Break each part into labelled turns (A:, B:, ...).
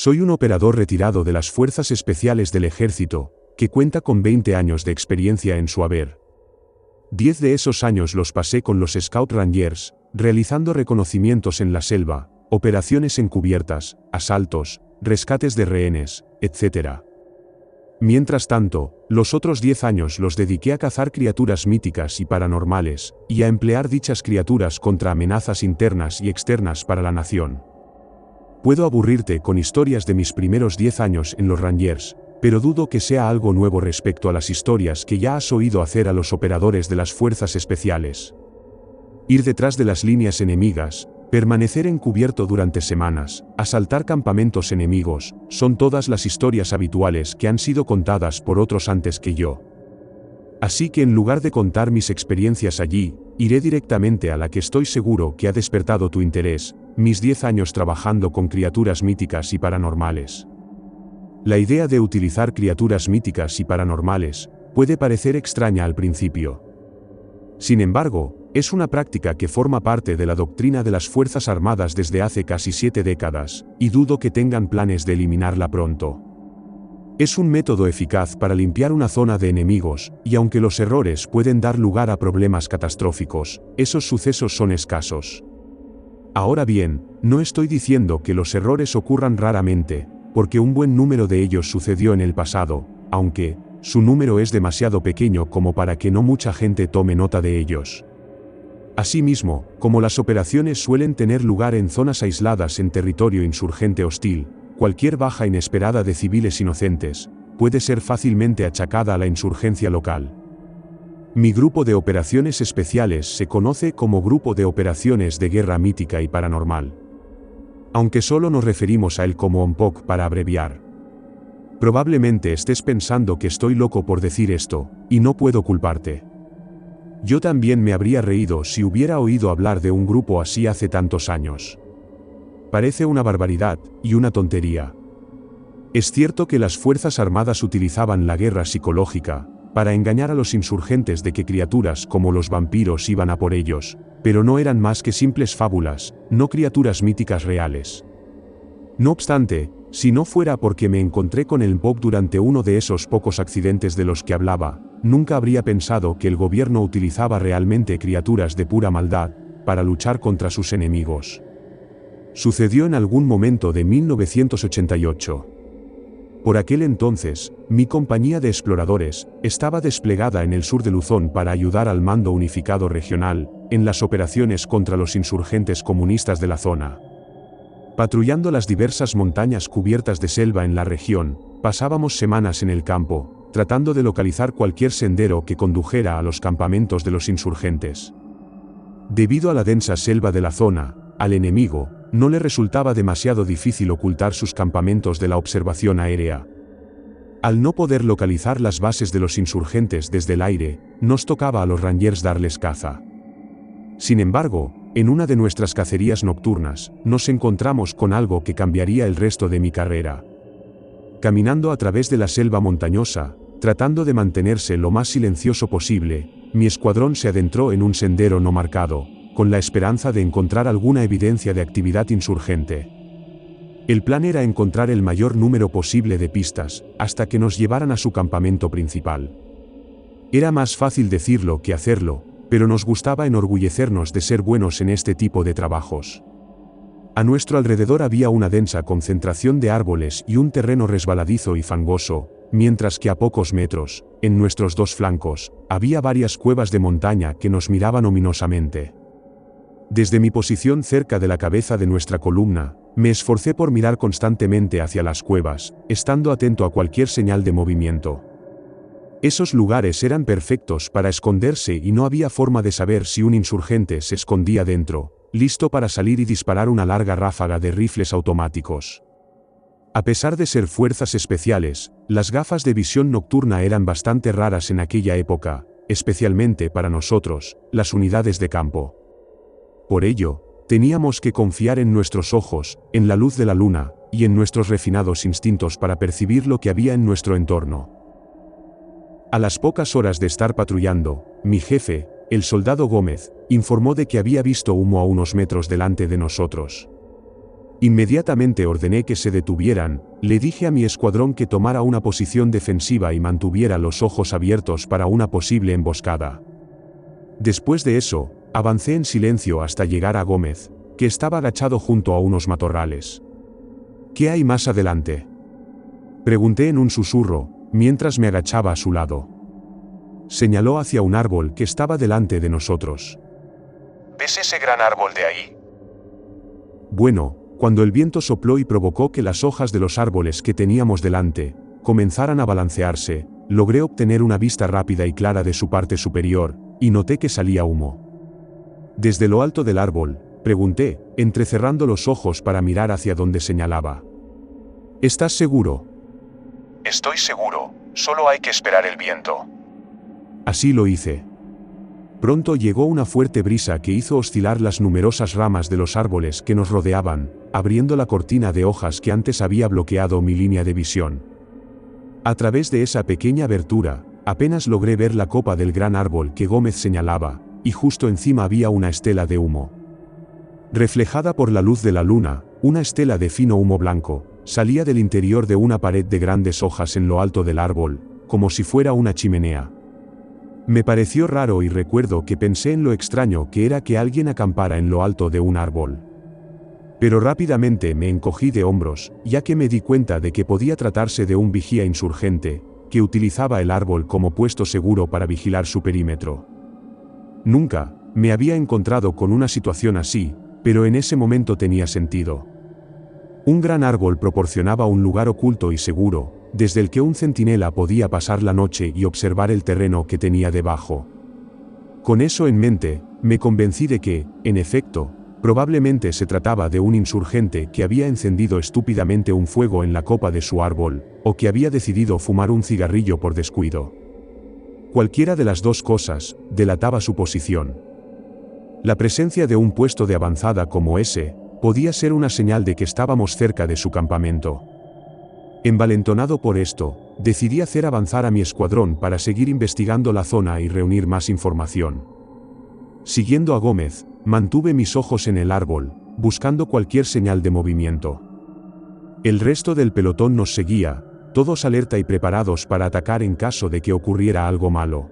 A: Soy un operador retirado de las Fuerzas Especiales del Ejército, que cuenta con 20 años de experiencia en su haber. 10 de esos años los pasé con los Scout Rangers, realizando reconocimientos en la selva, operaciones encubiertas, asaltos, rescates de rehenes, etc. Mientras tanto, los otros 10 años los dediqué a cazar criaturas míticas y paranormales, y a emplear dichas criaturas contra amenazas internas y externas para la nación. Puedo aburrirte con historias de mis primeros 10 años en los Rangers, pero dudo que sea algo nuevo respecto a las historias que ya has oído hacer a los operadores de las fuerzas especiales. Ir detrás de las líneas enemigas, permanecer encubierto durante semanas, asaltar campamentos enemigos, son todas las historias habituales que han sido contadas por otros antes que yo. Así que en lugar de contar mis experiencias allí, iré directamente a la que estoy seguro que ha despertado tu interés, mis 10 años trabajando con criaturas míticas y paranormales. La idea de utilizar criaturas míticas y paranormales puede parecer extraña al principio. Sin embargo, es una práctica que forma parte de la doctrina de las Fuerzas Armadas desde hace casi 7 décadas, y dudo que tengan planes de eliminarla pronto. Es un método eficaz para limpiar una zona de enemigos, y aunque los errores pueden dar lugar a problemas catastróficos, esos sucesos son escasos. Ahora bien, no estoy diciendo que los errores ocurran raramente, porque un buen número de ellos sucedió en el pasado, aunque su número es demasiado pequeño como para que no mucha gente tome nota de ellos. Asimismo, como las operaciones suelen tener lugar en zonas aisladas en territorio insurgente hostil, cualquier baja inesperada de civiles inocentes puede ser fácilmente achacada a la insurgencia local. Mi grupo de operaciones especiales se conoce como Grupo de Operaciones de Guerra Mítica y Paranormal. Aunque solo nos referimos a él como OMPOC para abreviar. Probablemente estés pensando que estoy loco por decir esto, y no puedo culparte. Yo también me habría reído si hubiera oído hablar de un grupo así hace tantos años. Parece una barbaridad, y una tontería. Es cierto que las Fuerzas Armadas utilizaban la guerra psicológica para engañar a los insurgentes de que criaturas como los vampiros iban a por ellos, pero no eran más que simples fábulas, no criaturas míticas reales. No obstante, si no fuera porque me encontré con el MPOC durante uno de esos pocos accidentes de los que hablaba, nunca habría pensado que el gobierno utilizaba realmente criaturas de pura maldad para luchar contra sus enemigos. Sucedió en algún momento de 1988. Por aquel entonces, mi compañía de exploradores estaba desplegada en el sur de Luzón para ayudar al Mando Unificado Regional en las operaciones contra los insurgentes comunistas de la zona. Patrullando las diversas montañas cubiertas de selva en la región, pasábamos semanas en el campo, tratando de localizar cualquier sendero que condujera a los campamentos de los insurgentes. Debido a la densa selva de la zona, al enemigo no le resultaba demasiado difícil ocultar sus campamentos de la observación aérea. Al no poder localizar las bases de los insurgentes desde el aire, nos tocaba a los Rangers darles caza. Sin embargo, en una de nuestras cacerías nocturnas, nos encontramos con algo que cambiaría el resto de mi carrera. Caminando a través de la selva montañosa, tratando de mantenerse lo más silencioso posible, mi escuadrón se adentró en un sendero no marcado, con la esperanza de encontrar alguna evidencia de actividad insurgente. El plan era encontrar el mayor número posible de pistas, hasta que nos llevaran a su campamento principal. Era más fácil decirlo que hacerlo, pero nos gustaba enorgullecernos de ser buenos en este tipo de trabajos. A nuestro alrededor había una densa concentración de árboles y un terreno resbaladizo y fangoso, mientras que a pocos metros, en nuestros dos flancos, había varias cuevas de montaña que nos miraban ominosamente. Desde mi posición cerca de la cabeza de nuestra columna, me esforcé por mirar constantemente hacia las cuevas, estando atento a cualquier señal de movimiento. Esos lugares eran perfectos para esconderse y no había forma de saber si un insurgente se escondía dentro, listo para salir y disparar una larga ráfaga de rifles automáticos. A pesar de ser fuerzas especiales, las gafas de visión nocturna eran bastante raras en aquella época, especialmente para nosotros, las unidades de campo. Por ello, teníamos que confiar en nuestros ojos, en la luz de la luna, y en nuestros refinados instintos para percibir lo que había en nuestro entorno. A las pocas horas de estar patrullando, mi jefe, el soldado Gómez, informó de que había visto humo a unos metros delante de nosotros. Inmediatamente ordené que se detuvieran, le dije a mi escuadrón que tomara una posición defensiva y mantuviera los ojos abiertos para una posible emboscada. Después de eso, avancé en silencio hasta llegar a Gómez, que estaba agachado junto a unos matorrales. ¿Qué hay más adelante?, pregunté en un susurro, mientras me agachaba a su lado. Señaló hacia un árbol que estaba delante de nosotros.
B: ¿Ves ese gran árbol de ahí?
A: Bueno, cuando el viento sopló y provocó que las hojas de los árboles que teníamos delante comenzaran a balancearse, logré obtener una vista rápida y clara de su parte superior, y noté que salía humo. Desde lo alto del árbol, pregunté, entrecerrando los ojos para mirar hacia donde señalaba. ¿Estás seguro?
B: Estoy seguro, solo hay que esperar el viento.
A: Así lo hice. Pronto llegó una fuerte brisa que hizo oscilar las numerosas ramas de los árboles que nos rodeaban, abriendo la cortina de hojas que antes había bloqueado mi línea de visión. A través de esa pequeña abertura, apenas logré ver la copa del gran árbol que Gómez señalaba, y justo encima había una estela de humo. Reflejada por la luz de la luna, una estela de fino humo blanco, salía del interior de una pared de grandes hojas en lo alto del árbol, como si fuera una chimenea. Me pareció raro y recuerdo que pensé en lo extraño que era que alguien acampara en lo alto de un árbol. Pero rápidamente me encogí de hombros, ya que me di cuenta de que podía tratarse de un vigía insurgente, que utilizaba el árbol como puesto seguro para vigilar su perímetro. Nunca me había encontrado con una situación así, pero en ese momento tenía sentido. Un gran árbol proporcionaba un lugar oculto y seguro, desde el que un centinela podía pasar la noche y observar el terreno que tenía debajo. Con eso en mente, me convencí de que, en efecto, probablemente se trataba de un insurgente que había encendido estúpidamente un fuego en la copa de su árbol, o que había decidido fumar un cigarrillo por descuido. Cualquiera de las dos cosas delataba su posición. La presencia de un puesto de avanzada como ese podía ser una señal de que estábamos cerca de su campamento. Envalentonado por esto, decidí hacer avanzar a mi escuadrón para seguir investigando la zona y reunir más información. Siguiendo a Gómez, mantuve mis ojos en el árbol, buscando cualquier señal de movimiento. El resto del pelotón nos seguía, todos alerta y preparados para atacar en caso de que ocurriera algo malo.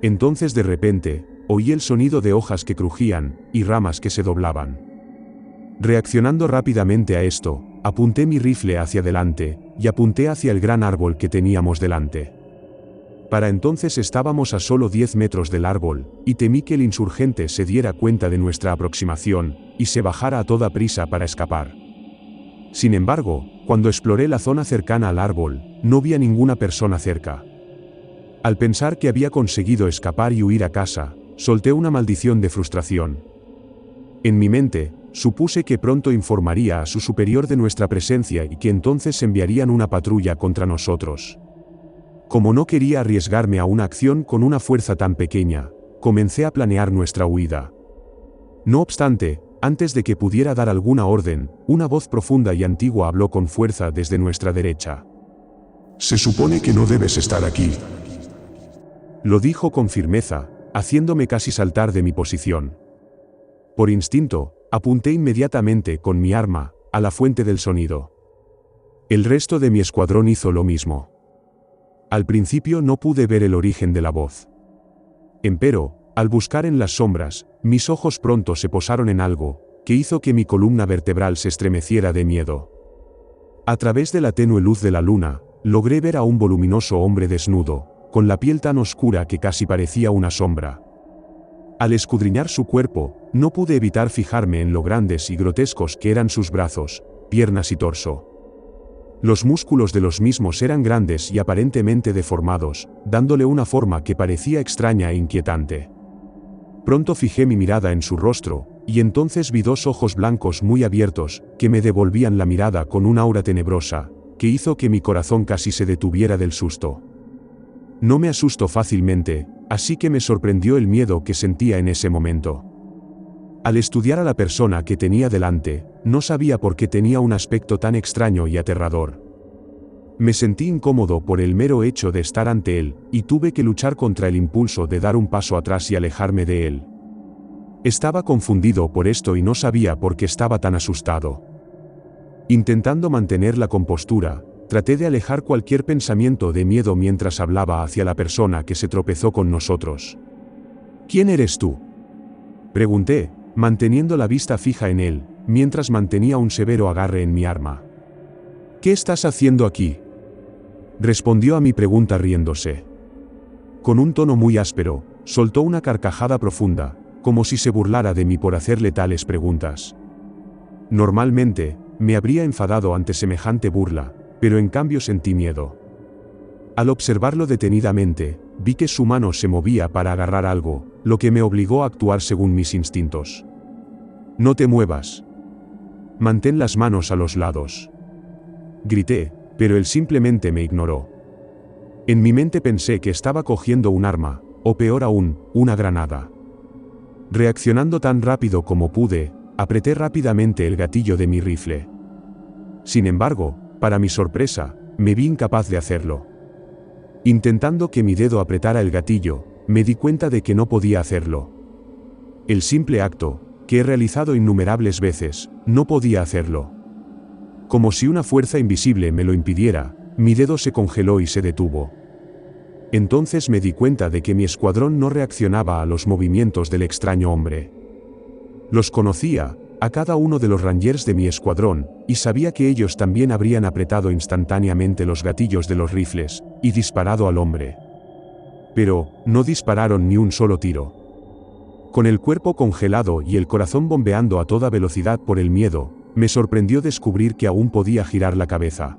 A: Entonces de repente, oí el sonido de hojas que crujían, y ramas que se doblaban. Reaccionando rápidamente a esto, apunté mi rifle hacia adelante, y apunté hacia el gran árbol que teníamos delante. Para entonces estábamos a solo 10 metros del árbol, y temí que el insurgente se diera cuenta de nuestra aproximación, y se bajara a toda prisa para escapar. Sin embargo, cuando exploré la zona cercana al árbol, no vi a ninguna persona cerca. Al pensar que había conseguido escapar y huir a casa, solté una maldición de frustración. En mi mente, supuse que pronto informaría a su superior de nuestra presencia y que entonces enviarían una patrulla contra nosotros. Como no quería arriesgarme a una acción con una fuerza tan pequeña, comencé a planear nuestra huida. No obstante, antes de que pudiera dar alguna orden, una voz profunda y antigua habló con fuerza desde nuestra derecha.
C: Se supone que no debes estar aquí.
A: Lo dijo con firmeza, haciéndome casi saltar de mi posición. Por instinto, apunté inmediatamente con mi arma a la fuente del sonido. El resto de mi escuadrón hizo lo mismo. Al principio no pude ver el origen de la voz. Empero, al buscar en las sombras, mis ojos pronto se posaron en algo que hizo que mi columna vertebral se estremeciera de miedo. A través de la tenue luz de la luna, logré ver a un voluminoso hombre desnudo, con la piel tan oscura que casi parecía una sombra. Al escudriñar su cuerpo, no pude evitar fijarme en lo grandes y grotescos que eran sus brazos, piernas y torso. Los músculos de los mismos eran grandes y aparentemente deformados, dándole una forma que parecía extraña e inquietante. Pronto fijé mi mirada en su rostro, y entonces vi dos ojos blancos muy abiertos, que me devolvían la mirada con una aura tenebrosa, que hizo que mi corazón casi se detuviera del susto. No me asusto fácilmente, así que me sorprendió el miedo que sentía en ese momento. Al estudiar a la persona que tenía delante, no sabía por qué tenía un aspecto tan extraño y aterrador. Me sentí incómodo por el mero hecho de estar ante él, y tuve que luchar contra el impulso de dar un paso atrás y alejarme de él. Estaba confundido por esto y no sabía por qué estaba tan asustado. Intentando mantener la compostura, traté de alejar cualquier pensamiento de miedo mientras hablaba hacia la persona que se tropezó con nosotros. ¿Quién eres tú?, pregunté, manteniendo la vista fija en él, mientras mantenía un severo agarre en mi arma. ¿Qué estás haciendo aquí?, respondió a mi pregunta riéndose. Con un tono muy áspero, soltó una carcajada profunda, como si se burlara de mí por hacerle tales preguntas. Normalmente, me habría enfadado ante semejante burla, pero en cambio sentí miedo. Al observarlo detenidamente, vi que su mano se movía para agarrar algo, lo que me obligó a actuar según mis instintos. No te muevas. Mantén las manos a los lados. Grité, pero él simplemente me ignoró. En mi mente pensé que estaba cogiendo un arma, o peor aún, una granada. Reaccionando tan rápido como pude, apreté rápidamente el gatillo de mi rifle. Sin embargo, para mi sorpresa, me vi incapaz de hacerlo. Intentando que mi dedo apretara el gatillo, me di cuenta de que no podía hacerlo. El simple acto, que he realizado innumerables veces, no podía hacerlo. Como si una fuerza invisible me lo impidiera, mi dedo se congeló y se detuvo. Entonces me di cuenta de que mi escuadrón no reaccionaba a los movimientos del extraño hombre. Los conocía, a cada uno de los Rangers de mi escuadrón, y sabía que ellos también habrían apretado instantáneamente los gatillos de los rifles, y disparado al hombre. Pero, no dispararon ni un solo tiro. Con el cuerpo congelado y el corazón bombeando a toda velocidad por el miedo, me sorprendió descubrir que aún podía girar la cabeza.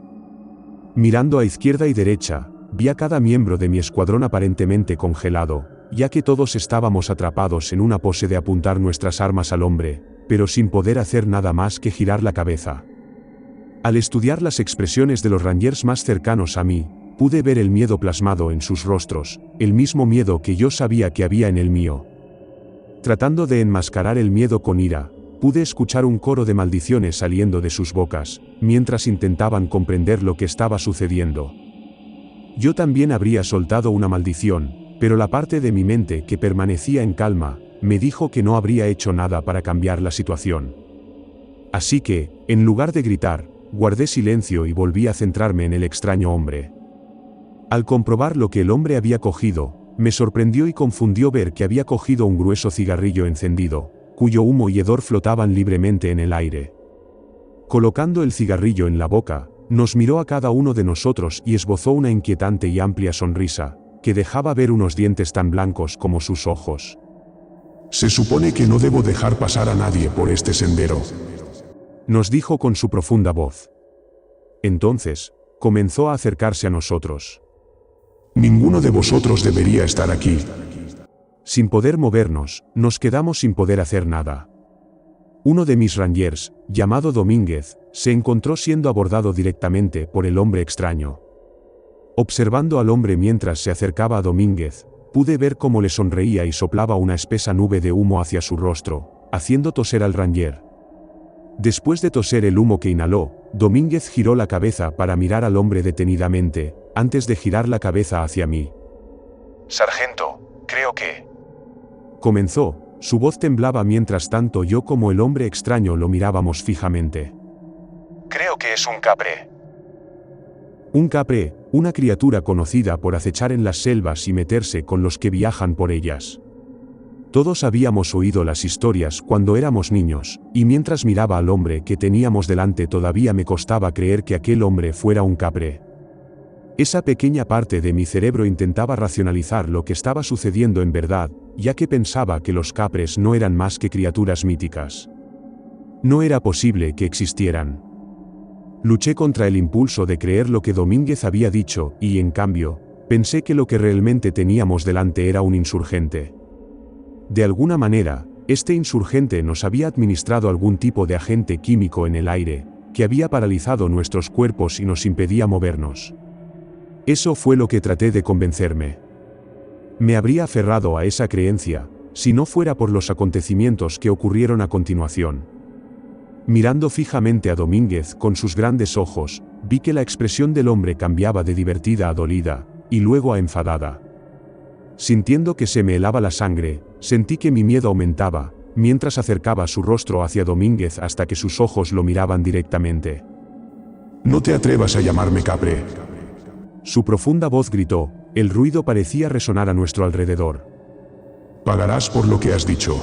A: Mirando a izquierda y derecha, vi a cada miembro de mi escuadrón aparentemente congelado, ya que todos estábamos atrapados en una pose de apuntar nuestras armas al hombre, pero sin poder hacer nada más que girar la cabeza. Al estudiar las expresiones de los Rangers más cercanos a mí, pude ver el miedo plasmado en sus rostros, el mismo miedo que yo sabía que había en el mío. Tratando de enmascarar el miedo con ira, pude escuchar un coro de maldiciones saliendo de sus bocas, mientras intentaban comprender lo que estaba sucediendo. Yo también habría soltado una maldición, pero la parte de mi mente que permanecía en calma, me dijo que no habría hecho nada para cambiar la situación. Así que, en lugar de gritar, guardé silencio y volví a centrarme en el extraño hombre. Al comprobar lo que el hombre había cogido, me sorprendió y confundió ver que había cogido un grueso cigarrillo encendido, cuyo humo y hedor flotaban libremente en el aire. Colocando el cigarrillo en la boca, nos miró a cada uno de nosotros y esbozó una inquietante y amplia sonrisa, que dejaba ver unos dientes tan blancos como sus ojos.
C: Se supone que no debo dejar pasar a nadie por este sendero,
A: nos dijo con su profunda voz. Entonces, comenzó a acercarse a nosotros.
C: Ninguno de vosotros debería estar aquí.
A: Sin poder movernos, nos quedamos sin poder hacer nada. Uno de mis Rangers, llamado Domínguez, se encontró siendo abordado directamente por el hombre extraño. Observando al hombre mientras se acercaba a Domínguez, pude ver cómo le sonreía y soplaba una espesa nube de humo hacia su rostro, haciendo toser al Ranger. Después de toser el humo que inhaló, Domínguez giró la cabeza para mirar al hombre detenidamente, antes de girar la cabeza hacia mí.
B: Sargento, creo que...
A: comenzó, su voz temblaba mientras tanto yo como el hombre extraño lo mirábamos fijamente.
B: Creo que es un capre.
A: Un capre, una criatura conocida por acechar en las selvas y meterse con los que viajan por ellas. Todos habíamos oído las historias cuando éramos niños, y mientras miraba al hombre que teníamos delante todavía me costaba creer que aquel hombre fuera un capre. Esa pequeña parte de mi cerebro intentaba racionalizar lo que estaba sucediendo en verdad, ya que pensaba que los capres no eran más que criaturas míticas. No era posible que existieran. Luché contra el impulso de creer lo que Domínguez había dicho, y en cambio, pensé que lo que realmente teníamos delante era un insurgente. De alguna manera, este insurgente nos había administrado algún tipo de agente químico en el aire, que había paralizado nuestros cuerpos y nos impedía movernos. Eso fue lo que traté de convencerme. Me habría aferrado a esa creencia, si no fuera por los acontecimientos que ocurrieron a continuación. Mirando fijamente a Domínguez con sus grandes ojos, vi que la expresión del hombre cambiaba de divertida a dolida, y luego a enfadada. Sintiendo que se me helaba la sangre, sentí que mi miedo aumentaba, mientras acercaba su rostro hacia Domínguez hasta que sus ojos lo miraban directamente.
C: No te atrevas a llamarme Capre.
A: Su profunda voz gritó, el ruido parecía resonar a nuestro alrededor.
C: Pagarás por lo que has dicho.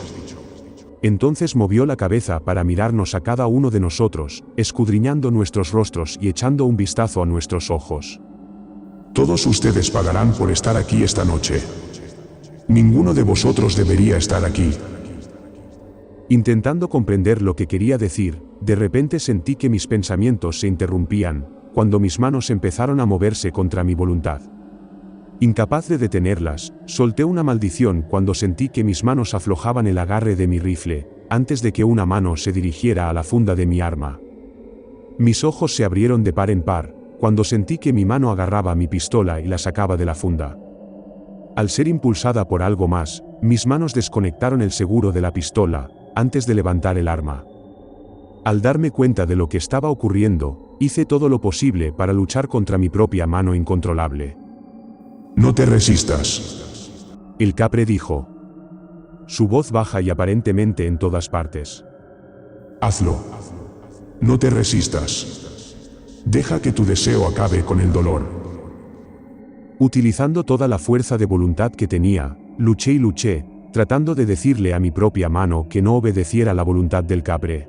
A: Entonces movió la cabeza para mirarnos a cada uno de nosotros, escudriñando nuestros rostros y echando un vistazo a nuestros ojos.
C: Todos ustedes pagarán por estar aquí esta noche. Ninguno de vosotros debería estar aquí.
A: Intentando comprender lo que quería decir, de repente sentí que mis pensamientos se interrumpían, cuando mis manos empezaron a moverse contra mi voluntad. Incapaz de detenerlas, solté una maldición cuando sentí que mis manos aflojaban el agarre de mi rifle, antes de que una mano se dirigiera a la funda de mi arma. Mis ojos se abrieron de par en par, cuando sentí que mi mano agarraba mi pistola y la sacaba de la funda. Al ser impulsada por algo más, mis manos desconectaron el seguro de la pistola, antes de levantar el arma. Al darme cuenta de lo que estaba ocurriendo, hice todo lo posible para luchar contra mi propia mano incontrolable.
C: No te resistas.
A: El Capre dijo. Su voz baja y aparentemente en todas partes.
C: Hazlo. No te resistas. Deja que tu deseo acabe con el dolor.
A: Utilizando toda la fuerza de voluntad que tenía, luché y luché, tratando de decirle a mi propia mano que no obedeciera la voluntad del Capre.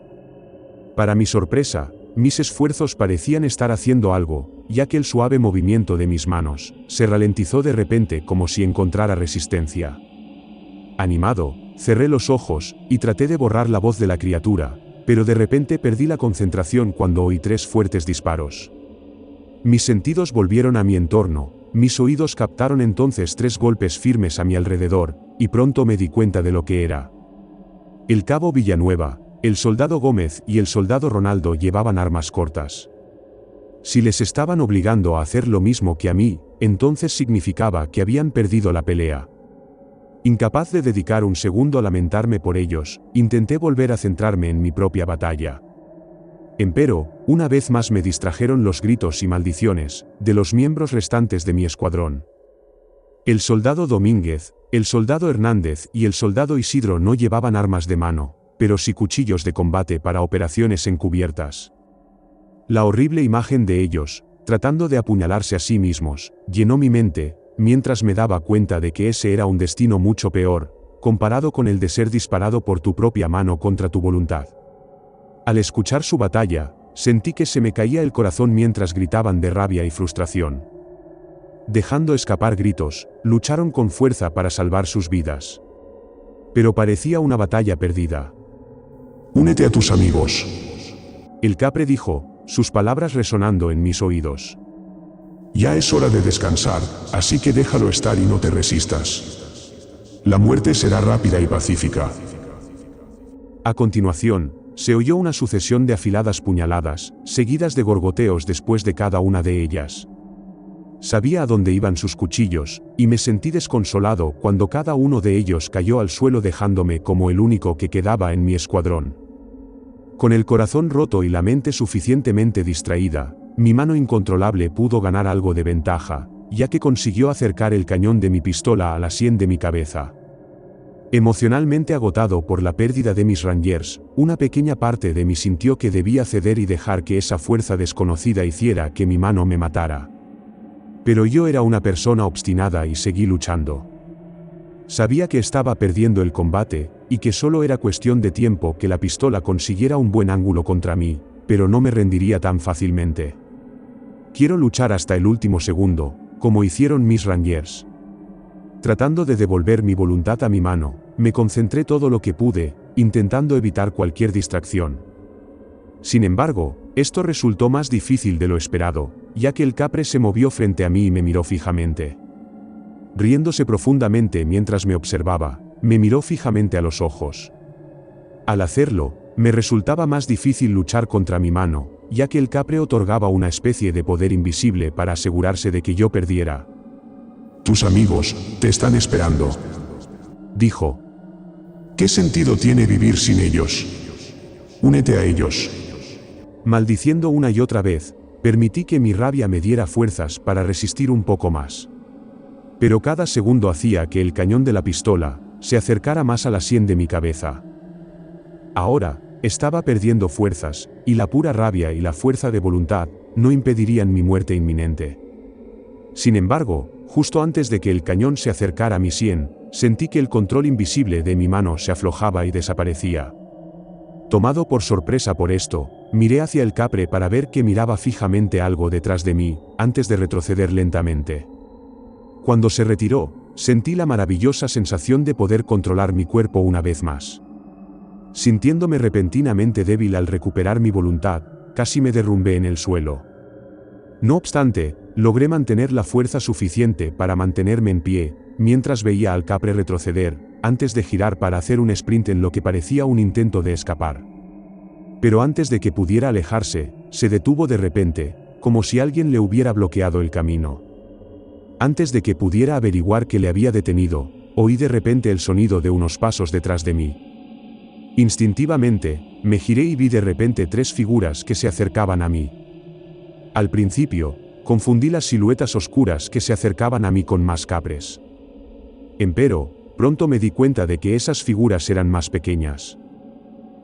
A: Para mi sorpresa, mis esfuerzos parecían estar haciendo algo, ya que el suave movimiento de mis manos se ralentizó de repente como si encontrara resistencia. Animado, cerré los ojos y traté de borrar la voz de la criatura, pero de repente perdí la concentración cuando oí 3 fuertes disparos. Mis sentidos volvieron a mi entorno, mis oídos captaron entonces 3 golpes firmes a mi alrededor, y pronto me di cuenta de lo que era. El cabo Villanueva, el soldado Gómez y el soldado Ronaldo llevaban armas cortas. Si les estaban obligando a hacer lo mismo que a mí, entonces significaba que habían perdido la pelea. Incapaz de dedicar un segundo a lamentarme por ellos, intenté volver a centrarme en mi propia batalla. Empero, una vez más me distrajeron los gritos y maldiciones de los miembros restantes de mi escuadrón. El soldado Domínguez, el soldado Hernández y el soldado Isidro no llevaban armas de mano, pero sí cuchillos de combate para operaciones encubiertas. La horrible imagen de ellos, tratando de apuñalarse a sí mismos, llenó mi mente, mientras me daba cuenta de que ese era un destino mucho peor, comparado con el de ser disparado por tu propia mano contra tu voluntad. Al escuchar su batalla, sentí que se me caía el corazón mientras gritaban de rabia y frustración. Dejando escapar gritos, lucharon con fuerza para salvar sus vidas. Pero parecía una batalla perdida.
C: Únete a tus amigos.
A: El Capre dijo, sus palabras resonando en mis oídos.
C: Ya es hora de descansar, así que déjalo estar y no te resistas. La muerte será rápida y pacífica.
A: A continuación, se oyó una sucesión de afiladas puñaladas, seguidas de gorgoteos después de cada una de ellas. Sabía a dónde iban sus cuchillos, y me sentí desconsolado cuando cada uno de ellos cayó al suelo dejándome como el único que quedaba en mi escuadrón. Con el corazón roto y la mente suficientemente distraída, mi mano incontrolable pudo ganar algo de ventaja, ya que consiguió acercar el cañón de mi pistola a la sien de mi cabeza. Emocionalmente agotado por la pérdida de mis Rangers, una pequeña parte de mí sintió que debía ceder y dejar que esa fuerza desconocida hiciera que mi mano me matara. Pero yo era una persona obstinada y seguí luchando. Sabía que estaba perdiendo el combate, y que solo era cuestión de tiempo que la pistola consiguiera un buen ángulo contra mí, pero no me rendiría tan fácilmente. Quiero luchar hasta el último segundo, como hicieron mis Rangers. Tratando de devolver mi voluntad a mi mano, me concentré todo lo que pude, intentando evitar cualquier distracción. Sin embargo, esto resultó más difícil de lo esperado, ya que el Capre se movió frente a mí y me miró fijamente. Riéndose profundamente mientras me observaba, me miró fijamente a los ojos. Al hacerlo, me resultaba más difícil luchar contra mi mano, ya que el Capre otorgaba una especie de poder invisible para asegurarse de que yo perdiera.
C: Tus amigos te están esperando,
A: dijo.
C: ¿Qué sentido tiene vivir sin ellos? Únete a ellos.
A: Maldiciendo una y otra vez, permití que mi rabia me diera fuerzas para resistir un poco más. Pero cada segundo hacía que el cañón de la pistola se acercara más a la sien de mi cabeza. Ahora, estaba perdiendo fuerzas, y la pura rabia y la fuerza de voluntad no impedirían mi muerte inminente. Sin embargo, justo antes de que el cañón se acercara a mi sien, sentí que el control invisible de mi mano se aflojaba y desaparecía. Tomado por sorpresa por esto, miré hacia el capre para ver que miraba fijamente algo detrás de mí, antes de retroceder lentamente. Cuando se retiró, sentí la maravillosa sensación de poder controlar mi cuerpo una vez más. Sintiéndome repentinamente débil al recuperar mi voluntad, casi me derrumbé en el suelo. No obstante, logré mantener la fuerza suficiente para mantenerme en pie, mientras veía al capre retroceder, antes de girar para hacer un sprint en lo que parecía un intento de escapar. Pero antes de que pudiera alejarse, se detuvo de repente, como si alguien le hubiera bloqueado el camino. Antes de que pudiera averiguar qué le había detenido, oí de repente el sonido de unos pasos detrás de mí. Instintivamente, me giré y vi de repente 3 figuras que se acercaban a mí. Al principio, confundí las siluetas oscuras que se acercaban a mí con más capres. Empero, pronto me di cuenta de que esas figuras eran más pequeñas.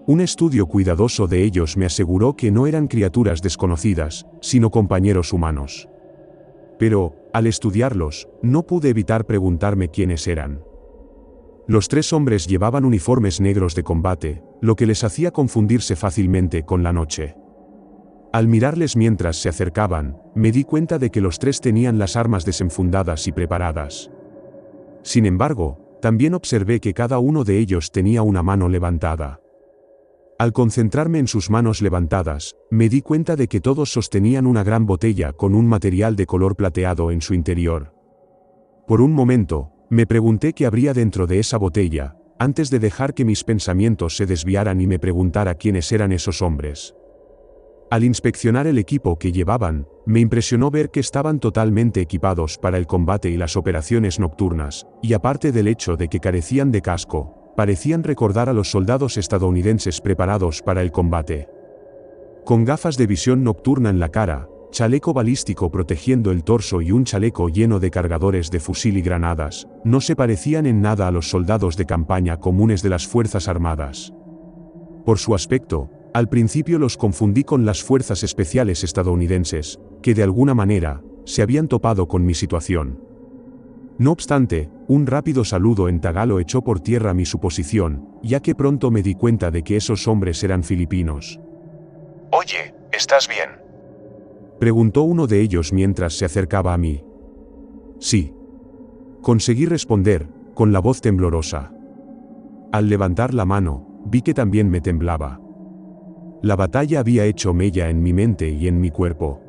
A: Un estudio cuidadoso de ellos me aseguró que no eran criaturas desconocidas, sino compañeros humanos. Pero, al estudiarlos, no pude evitar preguntarme quiénes eran. Los 3 hombres llevaban uniformes negros de combate, lo que les hacía confundirse fácilmente con la noche. Al mirarles mientras se acercaban, me di cuenta de que los 3 tenían las armas desenfundadas y preparadas. Sin embargo, también observé que cada uno de ellos tenía una mano levantada. Al concentrarme en sus manos levantadas, me di cuenta de que todos sostenían una gran botella con un material de color plateado en su interior. Por un momento, me pregunté qué habría dentro de esa botella, antes de dejar que mis pensamientos se desviaran y me preguntara quiénes eran esos hombres. Al inspeccionar el equipo que llevaban, me impresionó ver que estaban totalmente equipados para el combate y las operaciones nocturnas, y aparte del hecho de que carecían de casco, parecían recordar a los soldados estadounidenses preparados para el combate. Con gafas de visión nocturna en la cara, chaleco balístico protegiendo el torso y un chaleco lleno de cargadores de fusil y granadas, no se parecían en nada a los soldados de campaña comunes de las Fuerzas Armadas. Por su aspecto, al principio los confundí con las fuerzas especiales estadounidenses, que de alguna manera, se habían topado con mi situación. No obstante, un rápido saludo en tagalo echó por tierra mi suposición, ya que pronto me di cuenta de que esos hombres eran filipinos.
B: Oye, ¿estás bien?
A: Preguntó uno de ellos mientras se acercaba a mí. Sí. Conseguí responder, con la voz temblorosa. Al levantar la mano, vi que también me temblaba. La batalla había hecho mella en mi mente y en mi cuerpo.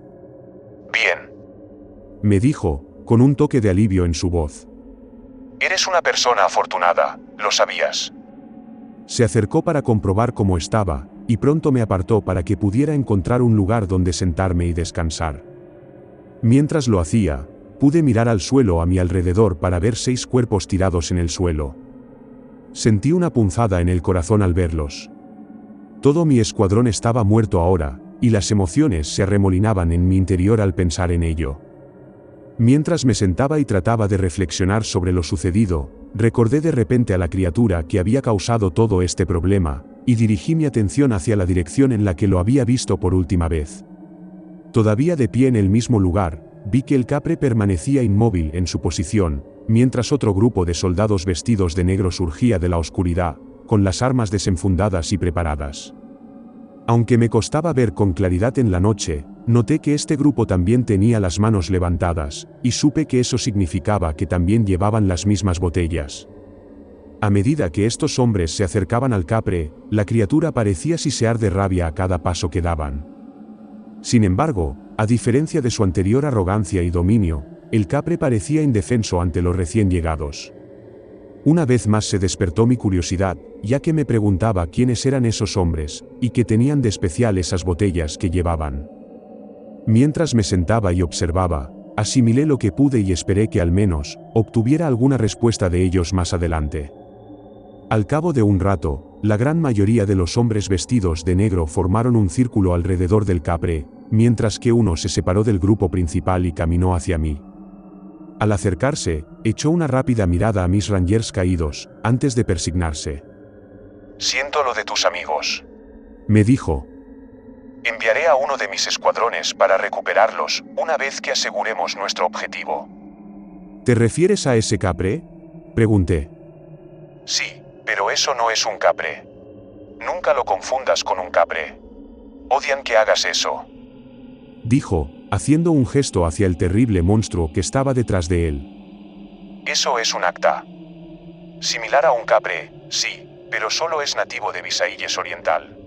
B: Bien.
A: Me dijo, con un toque de alivio en su voz.
B: Eres una persona afortunada, lo sabías.
A: Se acercó para comprobar cómo estaba, y pronto me apartó para que pudiera encontrar un lugar donde sentarme y descansar. Mientras lo hacía, pude mirar al suelo a mi alrededor para ver 6 cuerpos tirados en el suelo. Sentí una punzada en el corazón al verlos. Todo mi escuadrón estaba muerto ahora, y las emociones se arremolinaban en mi interior al pensar en ello. Mientras me sentaba y trataba de reflexionar sobre lo sucedido, recordé de repente a la criatura que había causado todo este problema, y dirigí mi atención hacia la dirección en la que lo había visto por última vez. Todavía de pie en el mismo lugar, vi que el capre permanecía inmóvil en su posición, mientras otro grupo de soldados vestidos de negro surgía de la oscuridad, con las armas desenfundadas y preparadas. Aunque me costaba ver con claridad en la noche, noté que este grupo también tenía las manos levantadas, y supe que eso significaba que también llevaban las mismas botellas. A medida que estos hombres se acercaban al capre, la criatura parecía sisear de rabia a cada paso que daban. Sin embargo, a diferencia de su anterior arrogancia y dominio, el capre parecía indefenso ante los recién llegados. Una vez más se despertó mi curiosidad, ya que me preguntaba quiénes eran esos hombres, y qué tenían de especial esas botellas que llevaban. Mientras me sentaba y observaba, asimilé lo que pude y esperé que al menos, obtuviera alguna respuesta de ellos más adelante. Al cabo de un rato, la gran mayoría de los hombres vestidos de negro formaron un círculo alrededor del capre, mientras que uno se separó del grupo principal y caminó hacia mí. Al acercarse, echó una rápida mirada a mis rangers caídos, antes de persignarse.
B: Siento lo de tus amigos.
A: Me dijo.
B: Enviaré a uno de mis escuadrones para recuperarlos una vez que aseguremos nuestro objetivo.
A: ¿Te refieres a ese capre? Pregunté.
B: Sí, pero eso no es un capre. Nunca lo confundas con un capre. Odian que hagas eso.
A: Dijo, haciendo un gesto hacia el terrible monstruo que estaba detrás de él.
B: Eso es un acta. Similar a un capre, sí, pero solo es nativo de Visayas Oriental.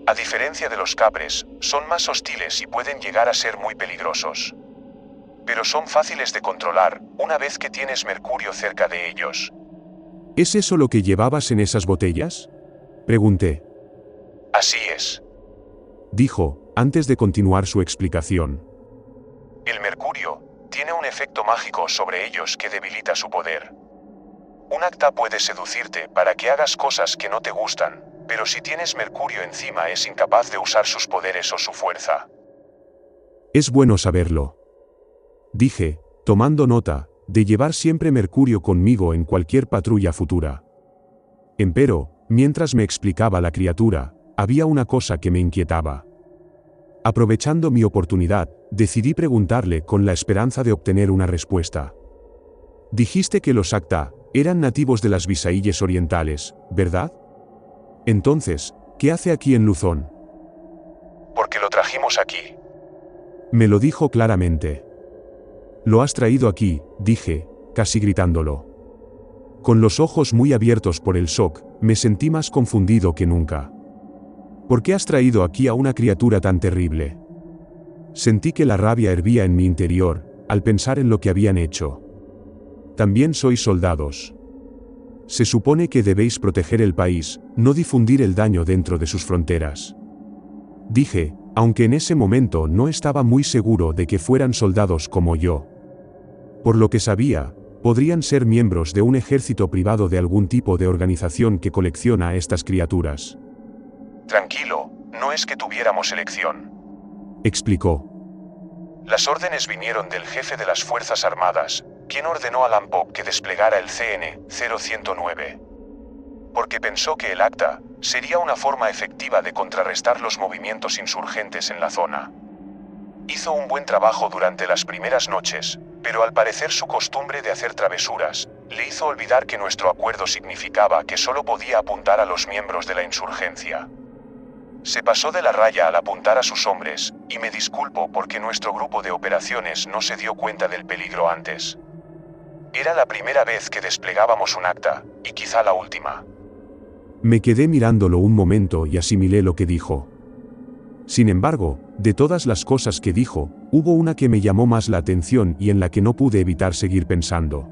B: A diferencia de los capres, son más hostiles y pueden llegar a ser muy peligrosos. Pero son fáciles de controlar, una vez que tienes mercurio cerca de ellos.
A: ¿Es eso lo que llevabas en esas botellas? Pregunté.
B: Así es.
A: Dijo, antes de continuar su explicación.
B: El mercurio tiene un efecto mágico sobre ellos que debilita su poder. Un acta puede seducirte para que hagas cosas que no te gustan, pero si tienes mercurio encima es incapaz de usar sus poderes o su fuerza.
A: Es bueno saberlo. Dije, tomando nota de llevar siempre mercurio conmigo en cualquier patrulla futura. Empero, mientras me explicaba la criatura, había una cosa que me inquietaba. Aprovechando mi oportunidad, decidí preguntarle con la esperanza de obtener una respuesta. Dijiste que los Acta eran nativos de las Visayas Orientales, ¿verdad? Entonces, ¿qué hace aquí en Luzón?
B: Porque lo trajimos aquí.
A: Me lo dijo claramente. Lo has traído aquí, dije, casi gritándolo. Con los ojos muy abiertos por el shock, me sentí más confundido que nunca. ¿Por qué has traído aquí a una criatura tan terrible? Sentí que la rabia hervía en mi interior, al pensar en lo que habían hecho. También sois soldados. Se supone que debéis proteger el país, no difundir el daño dentro de sus fronteras. Dije, aunque en ese momento no estaba muy seguro de que fueran soldados como yo. Por lo que sabía, podrían ser miembros de un ejército privado de algún tipo de organización que colecciona a estas criaturas.
B: Tranquilo, no es que tuviéramos elección.
A: Explicó.
B: Las órdenes vinieron del jefe de las Fuerzas Armadas, quien ordenó a Lampop que desplegara el CN-0109. Porque pensó que el acta sería una forma efectiva de contrarrestar los movimientos insurgentes en la zona. Hizo un buen trabajo durante las primeras noches, pero al parecer su costumbre de hacer travesuras le hizo olvidar que nuestro acuerdo significaba que solo podía apuntar a los miembros de la insurgencia. Se pasó de la raya al apuntar a sus hombres, y me disculpo porque nuestro grupo de operaciones no se dio cuenta del peligro antes. Era la primera vez que desplegábamos un acta, y quizá la última.
A: Me quedé mirándolo un momento y asimilé lo que dijo. Sin embargo, de todas las cosas que dijo, hubo una que me llamó más la atención y en la que no pude evitar seguir pensando.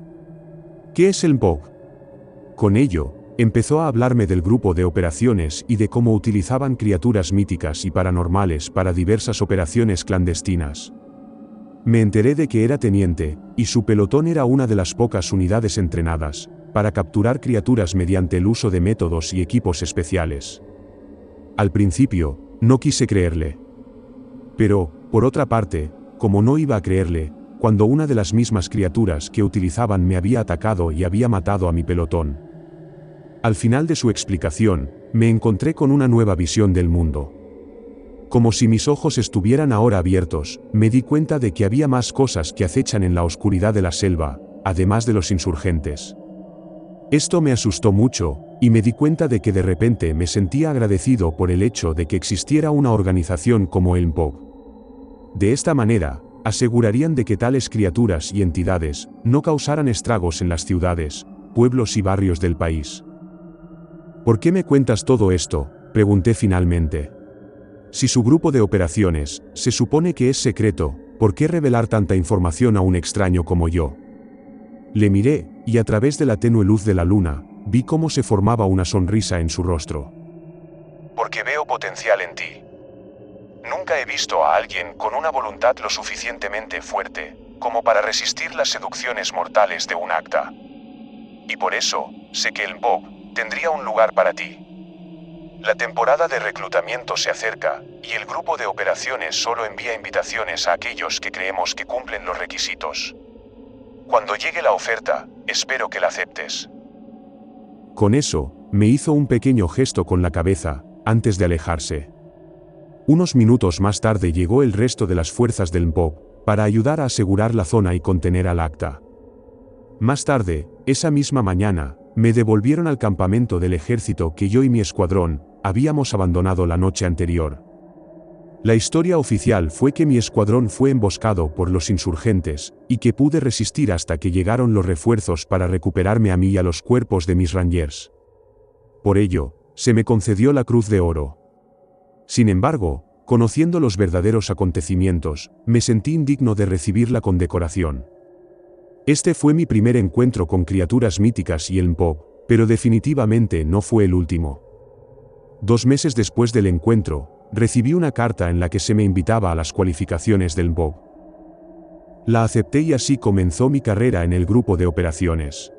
A: ¿Qué es el MPOG? Con ello, empezó a hablarme del grupo de operaciones y de cómo utilizaban criaturas míticas y paranormales para diversas operaciones clandestinas. Me enteré de que era teniente, y su pelotón era una de las pocas unidades entrenadas para capturar criaturas mediante el uso de métodos y equipos especiales. Al principio, no quise creerle. Pero, por otra parte, como no iba a creerle, cuando una de las mismas criaturas que utilizaban me había atacado y había matado a mi pelotón. Al final de su explicación, me encontré con una nueva visión del mundo. Como si mis ojos estuvieran ahora abiertos, me di cuenta de que había más cosas que acechan en la oscuridad de la selva, además de los insurgentes. Esto me asustó mucho, y me di cuenta de que de repente me sentía agradecido por el hecho de que existiera una organización como el MPOG. De esta manera, asegurarían de que tales criaturas y entidades no causaran estragos en las ciudades, pueblos y barrios del país. ¿Por qué me cuentas todo esto?, pregunté finalmente. Si su grupo de operaciones se supone que es secreto, ¿por qué revelar tanta información a un extraño como yo? Le miré, y a través de la tenue luz de la luna, vi cómo se formaba una sonrisa en su rostro.
B: Porque veo potencial en ti. Nunca he visto a alguien con una voluntad lo suficientemente fuerte como para resistir las seducciones mortales de un acta. Y por eso, sé que el MPOG tendría un lugar para ti. La temporada de reclutamiento se acerca, y el grupo de operaciones solo envía invitaciones a aquellos que creemos que cumplen los requisitos. Cuando llegue la oferta, espero que la aceptes.
A: Con eso, me hizo un pequeño gesto con la cabeza, antes de alejarse. Unos minutos más tarde llegó el resto de las fuerzas del MPOP, para ayudar a asegurar la zona y contener al Acta. Más tarde, esa misma mañana, me devolvieron al campamento del ejército que yo y mi escuadrón habíamos abandonado la noche anterior. La historia oficial fue que mi escuadrón fue emboscado por los insurgentes, y que pude resistir hasta que llegaron los refuerzos para recuperarme a mí y a los cuerpos de mis Rangers. Por ello, se me concedió la Cruz de Oro. Sin embargo, conociendo los verdaderos acontecimientos, me sentí indigno de recibir la condecoración. Este fue mi primer encuentro con criaturas míticas y el MPOP, pero definitivamente no fue el último. 2 meses después del encuentro, recibí una carta en la que se me invitaba a las cualificaciones del MPOP. La acepté y así comenzó mi carrera en el grupo de operaciones.